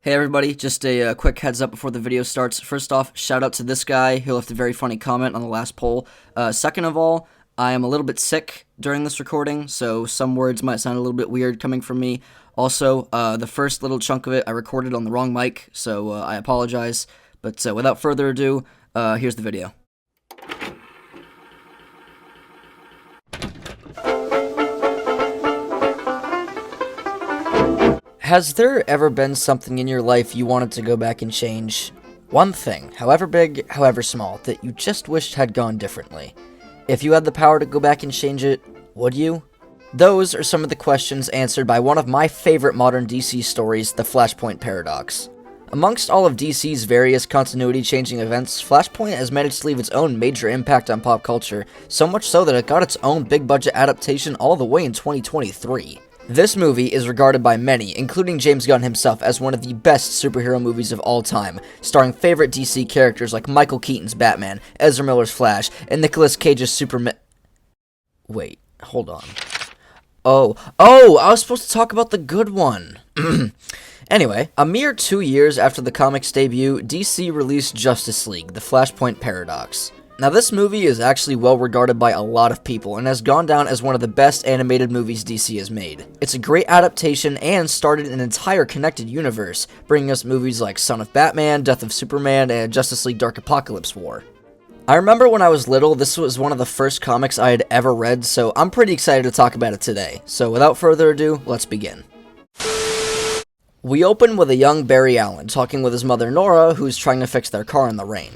Hey everybody, just a quick heads up before the video starts. First off, shout out to this guy who left a very funny comment on the last poll. Second of all, I am a little bit sick during this recording, so some words might sound a little bit weird coming from me. Also, the first little chunk of it I recorded on the wrong mic, so I apologize. But without further ado, here's the video. Has there ever been something in your life you wanted to go back and change? One thing, however big, however small, that you just wished had gone differently. If you had the power to go back and change it, would you? Those are some of the questions answered by one of my favorite modern DC stories, the Flashpoint Paradox. Amongst all of DC's various continuity-changing events, Flashpoint has managed to leave its own major impact on pop culture, so much so that it got its own big-budget adaptation all the way in 2023. This movie is regarded by many, including James Gunn himself, as one of the best superhero movies of all time, starring favorite DC characters like Michael Keaton's Batman, Ezra Miller's Flash, and Nicolas Cage's Superman. Wait, hold on. Oh, I was supposed to talk about the good one. Anyway, a mere 2 years after the comic's debut, DC released Justice League, the Flashpoint Paradox. Now, this movie is actually well regarded by a lot of people and has gone down as one of the best animated movies DC has made. It's a great adaptation and started an entire connected universe, bringing us movies like Son of Batman, Death of Superman, and Justice League Dark Apocalypse War. I remember when I was little, this was one of the first comics I had ever read, so I'm pretty excited to talk about it today. So without further ado, let's begin. We open with a young Barry Allen talking with his mother Nora, who's trying to fix their car in the rain.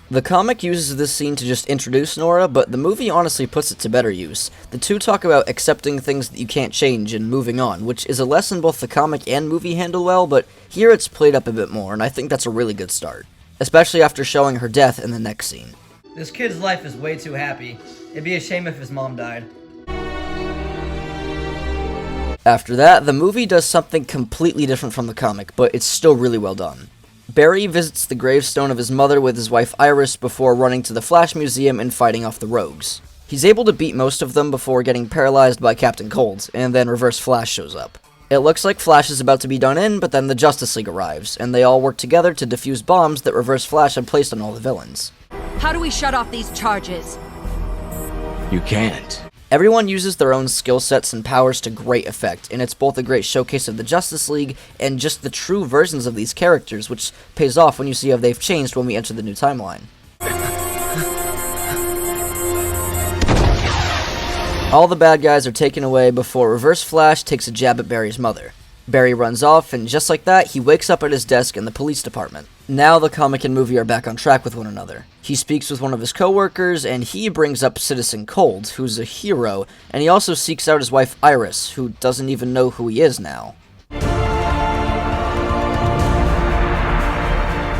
The comic uses this scene to just introduce Nora, but the movie honestly puts it to better use. The two talk about accepting things that you can't change and moving on, which is a lesson both the comic and movie handle well, but here it's played up a bit more, and I think that's a really good start. Especially after showing her death in the next scene. This kid's life is way too happy. It'd be a shame if his mom died. After that, the movie does something completely different from the comic, but it's still really well done. Barry visits the gravestone of his mother with his wife Iris before running to the Flash Museum and fighting off the rogues. He's able to beat most of them before getting paralyzed by Captain Cold, and then Reverse Flash shows up. It looks like Flash is about to be done in, but then the Justice League arrives, and they all work together to defuse bombs that Reverse Flash had placed on all the villains. How do we shut off these charges? You can't. Everyone uses their own skill sets and powers to great effect, and it's both a great showcase of the Justice League and just the true versions of these characters, which pays off when you see how they've changed when we enter the new timeline. All the bad guys are taken away before Reverse Flash takes a jab at Barry's mother. Barry runs off, and just like that, he wakes up at his desk in the police department. Now the comic and movie are back on track with one another. He speaks with one of his co-workers, and he brings up Citizen Cold, who's a hero, and he also seeks out his wife Iris, who doesn't even know who he is now.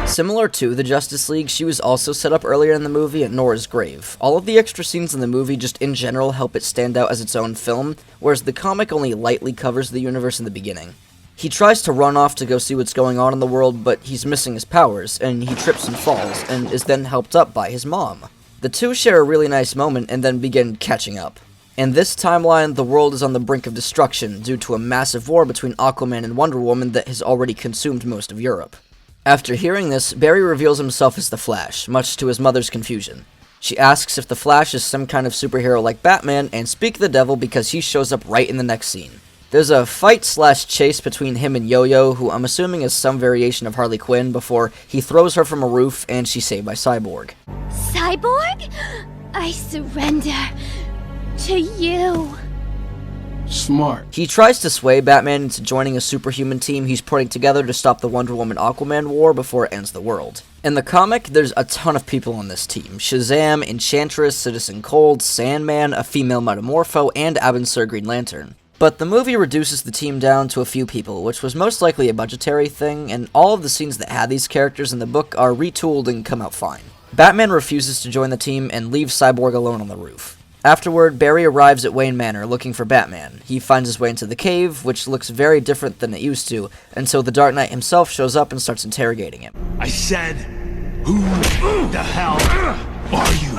Similar to the Justice League, she was also set up earlier in the movie at Nora's grave. All of the extra scenes in the movie just in general help it stand out as its own film, whereas the comic only lightly covers the universe in the beginning. He tries to run off to go see what's going on in the world, but he's missing his powers, and he trips and falls, and is then helped up by his mom. The two share a really nice moment and then begin catching up. In this timeline, the world is on the brink of destruction due to a massive war between Aquaman and Wonder Woman that has already consumed most of Europe. After hearing this, Barry reveals himself as the Flash, much to his mother's confusion. She asks if the Flash is some kind of superhero like Batman, and speak the devil because he shows up right in the next scene. There's a fight/chase between him and Yo-Yo, who I'm assuming is some variation of Harley Quinn, before he throws her from a roof and she's saved by Cyborg. Cyborg? I surrender to you. Smart. He tries to sway Batman into joining a superhuman team he's putting together to stop the Wonder Woman-Aquaman war before it ends the world. In the comic, there's a ton of people on this team. Shazam, Enchantress, Citizen Cold, Sandman, a female Metamorpho, and Abin Sur Green Lantern. But the movie reduces the team down to a few people, which was most likely a budgetary thing, and all of the scenes that had these characters in the book are retooled and come out fine. Batman refuses to join the team and leaves Cyborg alone on the roof. Afterward, Barry arrives at Wayne Manor looking for Batman. He finds his way into the cave, which looks very different than it used to, until the Dark Knight himself shows up and starts interrogating him. I said, who the hell are you?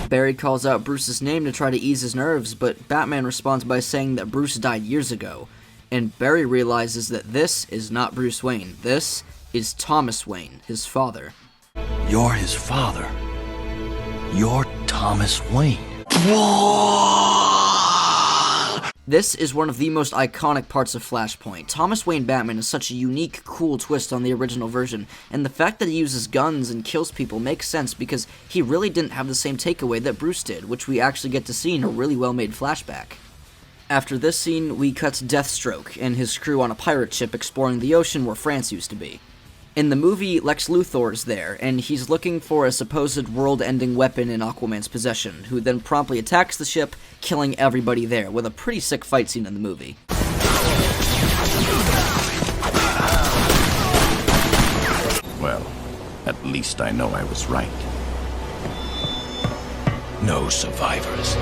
Barry calls out Bruce's name to try to ease his nerves, but Batman responds by saying that Bruce died years ago. And Barry realizes that this is not Bruce Wayne. This is Thomas Wayne, his father. You're his father. You're Thomas Wayne. This is one of the most iconic parts of Flashpoint. Thomas Wayne Batman is such a unique, cool twist on the original version, and the fact that he uses guns and kills people makes sense because he really didn't have the same takeaway that Bruce did, which we actually get to see in a really well-made flashback. After this scene, we cut to Deathstroke and his crew on a pirate ship exploring the ocean where France used to be. In the movie, Lex Luthor's there, and he's looking for a supposed world-ending weapon in Aquaman's possession, who then promptly attacks the ship, killing everybody there, with a pretty sick fight scene in the movie. Well, at least I know I was right. No survivors.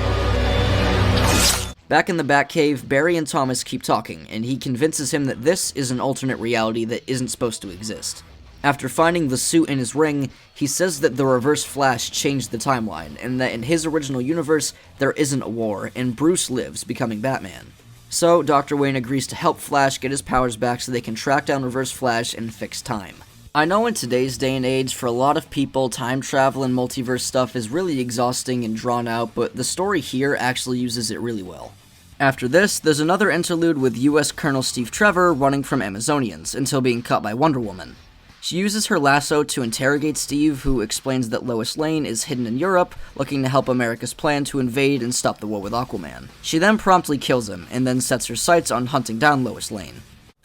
Back in the Batcave, Barry and Thomas keep talking, and he convinces him that this is an alternate reality that isn't supposed to exist. After finding the suit in his ring, he says that the Reverse Flash changed the timeline, and that in his original universe, there isn't a war, and Bruce lives, becoming Batman. So, Dr. Wayne agrees to help Flash get his powers back so they can track down Reverse Flash and fix time. I know in today's day and age, for a lot of people, time travel and multiverse stuff is really exhausting and drawn out, but the story here actually uses it really well. After this, there's another interlude with US Colonel Steve Trevor running from Amazonians, until being caught by Wonder Woman. She uses her lasso to interrogate Steve, who explains that Lois Lane is hidden in Europe, looking to help America's plan to invade and stop the war with Aquaman. She then promptly kills him, and then sets her sights on hunting down Lois Lane.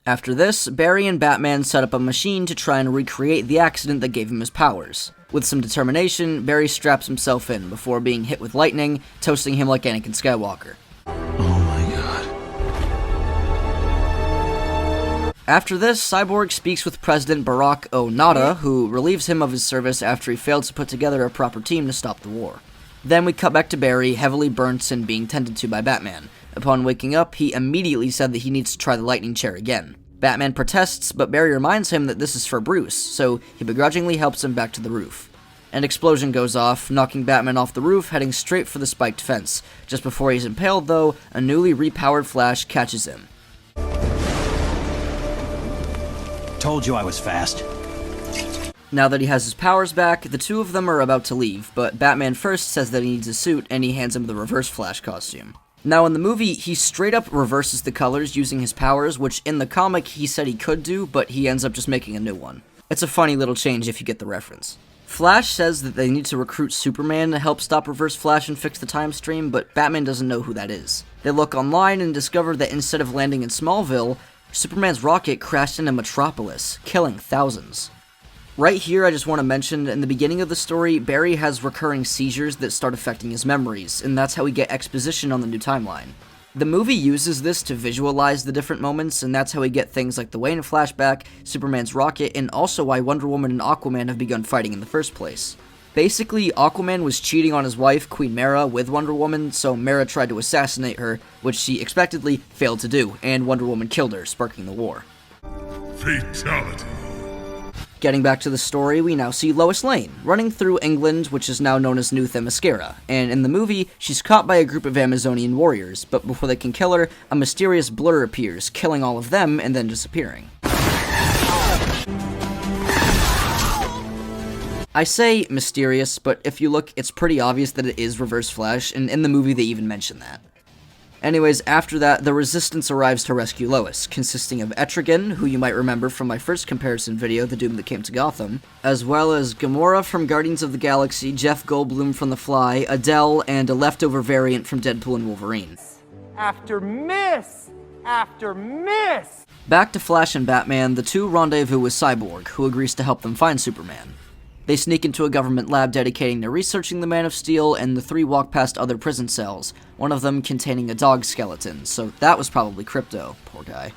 After this, Barry and Batman set up a machine to try and recreate the accident that gave him his powers. With some determination, Barry straps himself in before being hit with lightning, toasting him like Anakin Skywalker. Oh my god. After this, Cyborg speaks with President Barack Onada, who relieves him of his service after he failed to put together a proper team to stop the war. Then we cut back to Barry, heavily burnt and being tended to by Batman. Upon waking up, he immediately said that he needs to try the lightning chair again. Batman protests, but Barry reminds him that this is for Bruce, so he begrudgingly helps him back to the roof. An explosion goes off, knocking Batman off the roof, heading straight for the spiked fence. Just before he's impaled, though, a newly repowered Flash catches him. Told you I was fast. Now that he has his powers back, the two of them are about to leave, but Batman first says that he needs a suit, and he hands him the Reverse Flash costume. Now in the movie, he straight up reverses the colors using his powers, which in the comic he said he could do, but he ends up just making a new one. It's a funny little change if you get the reference. Flash says that they need to recruit Superman to help stop Reverse Flash and fix the time stream, but Batman doesn't know who that is. They look online and discover that instead of landing in Smallville, Superman's rocket crashed into Metropolis, killing thousands. Right here, I just want to mention, in the beginning of the story, Barry has recurring seizures that start affecting his memories, and that's how we get exposition on the new timeline. The movie uses this to visualize the different moments, and that's how we get things like the Wayne flashback, Superman's rocket, and also why Wonder Woman and Aquaman have begun fighting in the first place. Basically, Aquaman was cheating on his wife, Queen Mara, with Wonder Woman, so Mara tried to assassinate her, which she expectedly failed to do, and Wonder Woman killed her, sparking the war. Fatality. Getting back to the story, we now see Lois Lane, running through England, which is now known as New Themyscira, and in the movie, she's caught by a group of Amazonian warriors, but before they can kill her, a mysterious blur appears, killing all of them and then disappearing. I say mysterious, but if you look, it's pretty obvious that it is Reverse Flash, and in the movie they even mention that. Anyways, after that, the Resistance arrives to rescue Lois, consisting of Etrigan, who you might remember from my first comparison video, The Doom That Came to Gotham, as well as Gamora from Guardians of the Galaxy, Jeff Goldblum from The Fly, Adele, and a leftover variant from Deadpool and Wolverine. After miss! After miss! Back to Flash and Batman, the two rendezvous with Cyborg, who agrees to help them find Superman. They sneak into a government lab dedicating to researching the Man of Steel, and the three walk past other prison cells, one of them containing a dog skeleton, so that was probably Crypto, poor guy.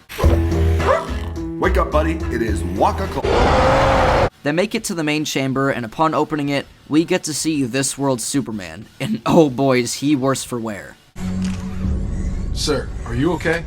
Wake up, buddy. It is Waka Clock. They make it to the main chamber, and upon opening it, we get to see this world's Superman, and oh boy is he worse for wear. Sir, are you okay?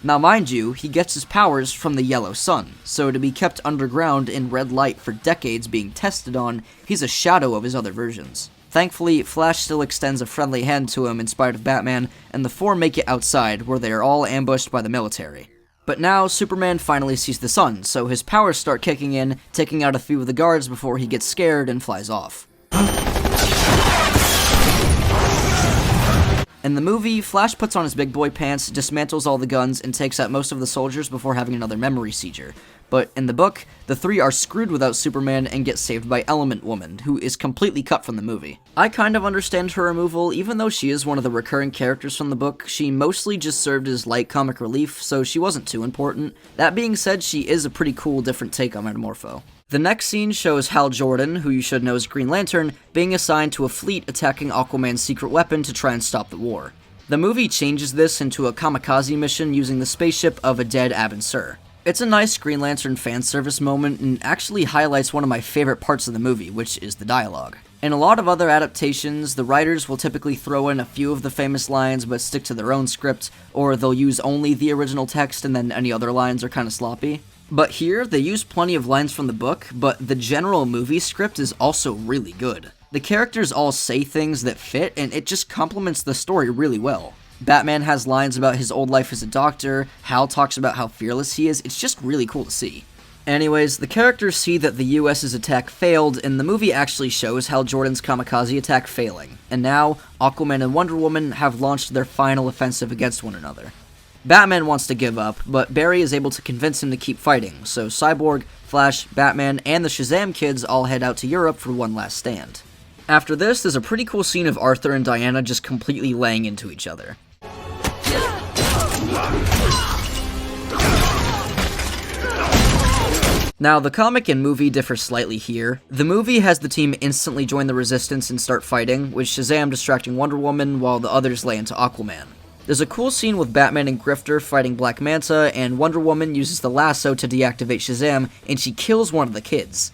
Now mind you, he gets his powers from the yellow sun, so to be kept underground in red light for decades being tested on, he's a shadow of his other versions. Thankfully, Flash still extends a friendly hand to him in spite of Batman, and the four make it outside, where they are all ambushed by the military. But now, Superman finally sees the sun, so his powers start kicking in, taking out a few of the guards before he gets scared and flies off. In the movie, Flash puts on his big boy pants, dismantles all the guns, and takes out most of the soldiers before having another memory seizure. But in the book, the three are screwed without Superman and get saved by Element Woman, who is completely cut from the movie. I kind of understand her removal, even though she is one of the recurring characters from the book. She mostly just served as light comic relief, so she wasn't too important. That being said, she is a pretty cool different take on Metamorpho. The next scene shows Hal Jordan, who you should know as Green Lantern, being assigned to a fleet attacking Aquaman's secret weapon to try and stop the war. The movie changes this into a kamikaze mission using the spaceship of a dead Abin Sur. It's a nice Green Lantern fan service moment and actually highlights one of my favorite parts of the movie, which is the dialogue. In a lot of other adaptations, the writers will typically throw in a few of the famous lines but stick to their own script, or they'll use only the original text and then any other lines are kinda sloppy. But here, they use plenty of lines from the book, but the general movie script is also really good. The characters all say things that fit, and it just complements the story really well. Batman has lines about his old life as a doctor, Hal talks about how fearless he is, it's just really cool to see. Anyways, the characters see that the US's attack failed, and the movie actually shows Hal Jordan's kamikaze attack failing. And now, Aquaman and Wonder Woman have launched their final offensive against one another. Batman wants to give up, but Barry is able to convince him to keep fighting, so Cyborg, Flash, Batman, and the Shazam kids all head out to Europe for one last stand. After this, there's a pretty cool scene of Arthur and Diana just completely laying into each other. Now, the comic and movie differ slightly here. The movie has the team instantly join the Resistance and start fighting, with Shazam distracting Wonder Woman while the others lay into Aquaman. There's a cool scene with Batman and Grifter fighting Black Manta, and Wonder Woman uses the lasso to deactivate Shazam, and she kills one of the kids.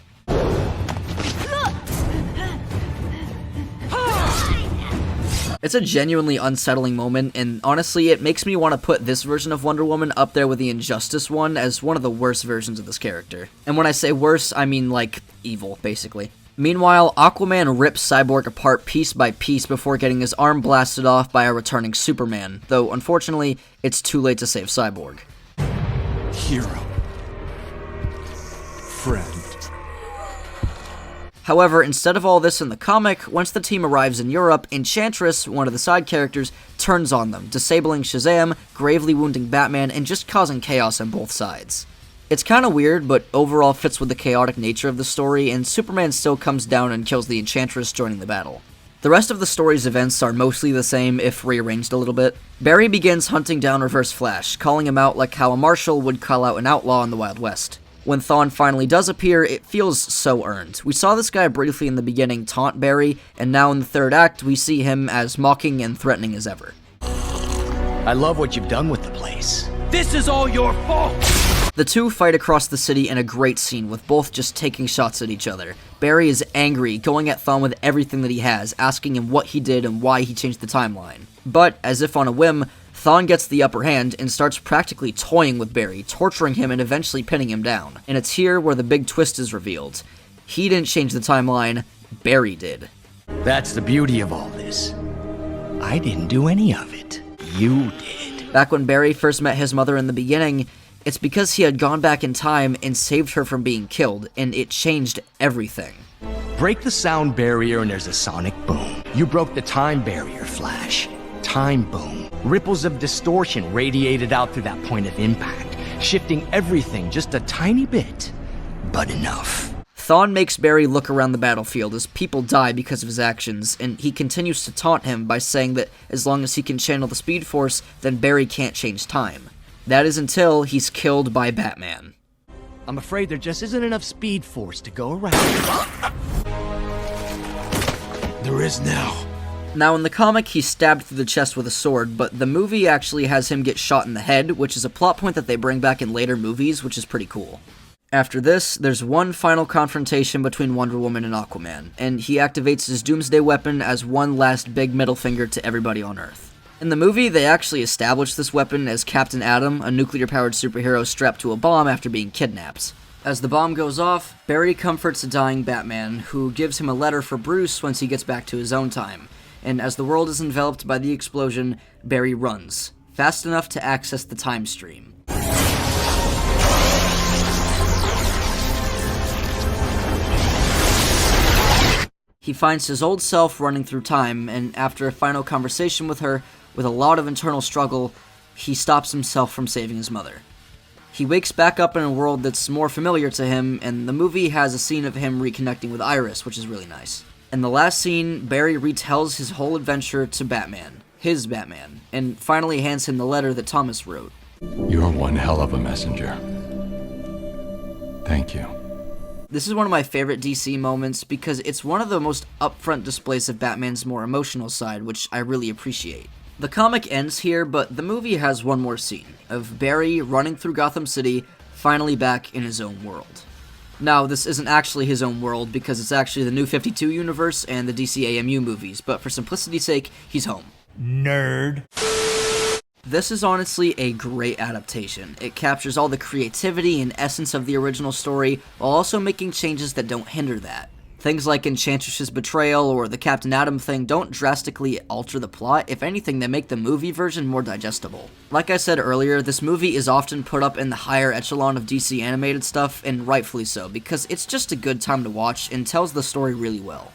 It's a genuinely unsettling moment, and honestly, it makes me want to put this version of Wonder Woman up there with the Injustice one as one of the worst versions of this character. And when I say worse, I mean, like, evil, basically. Meanwhile, Aquaman rips Cyborg apart piece by piece before getting his arm blasted off by a returning Superman, though unfortunately, it's too late to save Cyborg. Hero. Friend. However, instead of all this in the comic, once the team arrives in Europe, Enchantress, one of the side characters, turns on them, disabling Shazam, gravely wounding Batman, and just causing chaos on both sides. It's kinda weird, but overall fits with the chaotic nature of the story, and Superman still comes down and kills the Enchantress, joining the battle. The rest of the story's events are mostly the same, if rearranged a little bit. Barry begins hunting down Reverse Flash, calling him out like how a marshal would call out an outlaw in the Wild West. When Thawne finally does appear, it feels so earned. We saw this guy briefly in the beginning taunt Barry, and now in the third act, we see him as mocking and threatening as ever. I love what you've done with the place. This is all your fault! The two fight across the city in a great scene, with both just taking shots at each other. Barry is angry, going at Thawne with everything that he has, asking him what he did and why he changed the timeline. But, as if on a whim, Thawne gets the upper hand and starts practically toying with Barry, torturing him and eventually pinning him down. And it's here where the big twist is revealed. He didn't change the timeline, Barry did. That's the beauty of all this. I didn't do any of it. You did. Back when Barry first met his mother in the beginning, it's because he had gone back in time and saved her from being killed, and it changed everything. Break the sound barrier and there's a sonic boom. You broke the time barrier, Flash. Time boom. Ripples of distortion radiated out through that point of impact, shifting everything just a tiny bit, but enough. Thawne makes Barry look around the battlefield as people die because of his actions, and he continues to taunt him by saying that as long as he can channel the Speed Force, then Barry can't change time. That is until he's killed by Batman. I'm afraid there just isn't enough Speed Force to go around. There is now. Now, in the comic, he's stabbed through the chest with a sword, but the movie actually has him get shot in the head, which is a plot point that they bring back in later movies, which is pretty cool. After this, there's one final confrontation between Wonder Woman and Aquaman, and he activates his Doomsday weapon as one last big middle finger to everybody on Earth. In the movie, they actually establish this weapon as Captain Atom, a nuclear-powered superhero strapped to a bomb after being kidnapped. As the bomb goes off, Barry comforts a dying Batman, who gives him a letter for Bruce once he gets back to his own time. And as the world is enveloped by the explosion, Barry runs, fast enough to access the time stream. He finds his old self running through time, and after a final conversation with her, with a lot of internal struggle, he stops himself from saving his mother. He wakes back up in a world that's more familiar to him, and the movie has a scene of him reconnecting with Iris, which is really nice. In the last scene, Barry retells his whole adventure to Batman, his Batman, and finally hands him the letter that Thomas wrote. You're one hell of a messenger. Thank you. This is one of my favorite DC moments because it's one of the most upfront displays of Batman's more emotional side, which I really appreciate. The comic ends here, but the movie has one more scene, of Barry running through Gotham City, finally back in his own world. Now, this isn't actually his own world because it's actually the New 52 universe and the DC AMU movies, but for simplicity's sake, he's home. Nerd. This is honestly a great adaptation. It captures all the creativity and essence of the original story, while also making changes that don't hinder that. Things like Enchantress's betrayal or the Captain Atom thing don't drastically alter the plot. If anything, they make the movie version more digestible. Like I said earlier, this movie is often put up in the higher echelon of DC animated stuff, and rightfully so, because it's just a good time to watch and tells the story really well.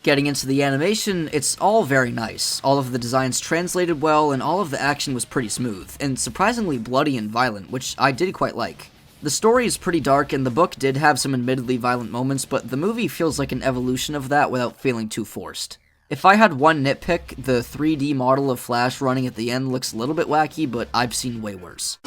Getting into the animation, it's all very nice. All of the designs translated well, and all of the action was pretty smooth, and surprisingly bloody and violent, which I did quite like. The story is pretty dark, and the book did have some admittedly violent moments, but the movie feels like an evolution of that without feeling too forced. If I had one nitpick, the 3D model of Flash running at the end looks a little bit wacky, but I've seen way worse.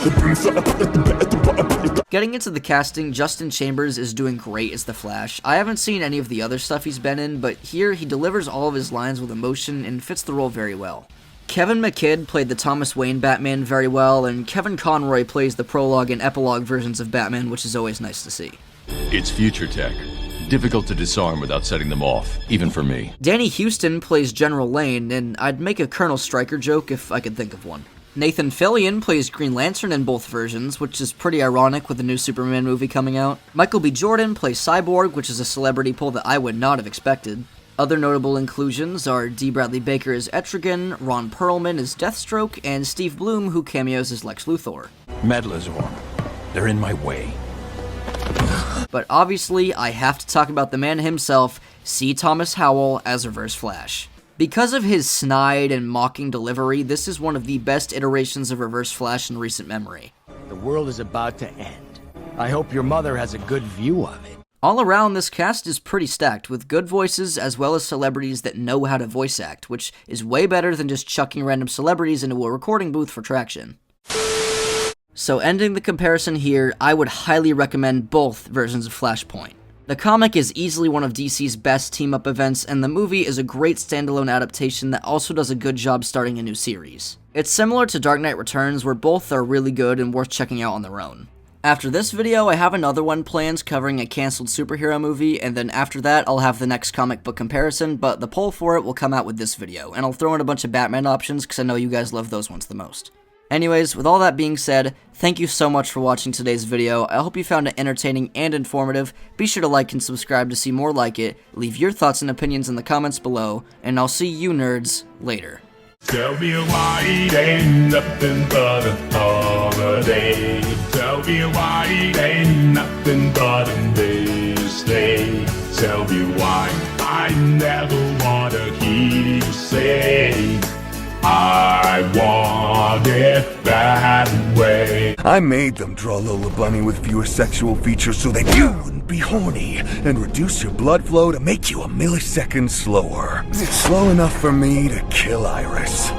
Getting into the casting, Justin Chambers is doing great as the Flash. I haven't seen any of the other stuff he's been in, but here he delivers all of his lines with emotion and fits the role very well. Kevin McKidd played the Thomas Wayne Batman very well, and Kevin Conroy plays the prologue and epilogue versions of Batman, which is always nice to see. It's future tech. Difficult to disarm without setting them off, even for me. Danny Houston plays General Lane, and I'd make a Colonel Stryker joke if I could think of one. Nathan Fillion plays Green Lantern in both versions, which is pretty ironic with the new Superman movie coming out. Michael B. Jordan plays Cyborg, which is a celebrity pull that I would not have expected. Other notable inclusions are D. Bradley Baker as Etrigan, Ron Perlman as Deathstroke, and Steve Blum, who cameos as Lex Luthor. Meddlers, they're in my way. But obviously, I have to talk about the man himself, C. Thomas Howell as Reverse Flash. Because of his snide and mocking delivery, this is one of the best iterations of Reverse Flash in recent memory. The world is about to end. I hope your mother has a good view of it. All around, this cast is pretty stacked, with good voices as well as celebrities that know how to voice act, which is way better than just chucking random celebrities into a recording booth for traction. So ending the comparison here, I would highly recommend both versions of Flashpoint. The comic is easily one of DC's best team-up events, and the movie is a great standalone adaptation that also does a good job starting a new series. It's similar to Dark Knight Returns, where both are really good and worth checking out on their own. After this video, I have another one planned covering a cancelled superhero movie, and then after that, I'll have the next comic book comparison, but the poll for it will come out with this video, and I'll throw in a bunch of Batman options because I know you guys love those ones the most. Anyways, with all that being said, thank you so much for watching today's video. I hope you found it entertaining and informative. Be sure to like and subscribe to see more like it. Leave your thoughts and opinions in the comments below, and I'll see you nerds later. Tell me why it ain't nothing but a holiday. Tell me why it ain't nothing but a this day. Tell me why I never wanna hear you say I want it that way. I made them draw Lola Bunny with fewer sexual features so that you wouldn't be horny and reduce your blood flow to make you a millisecond slower. Slow enough for me to kill Iris.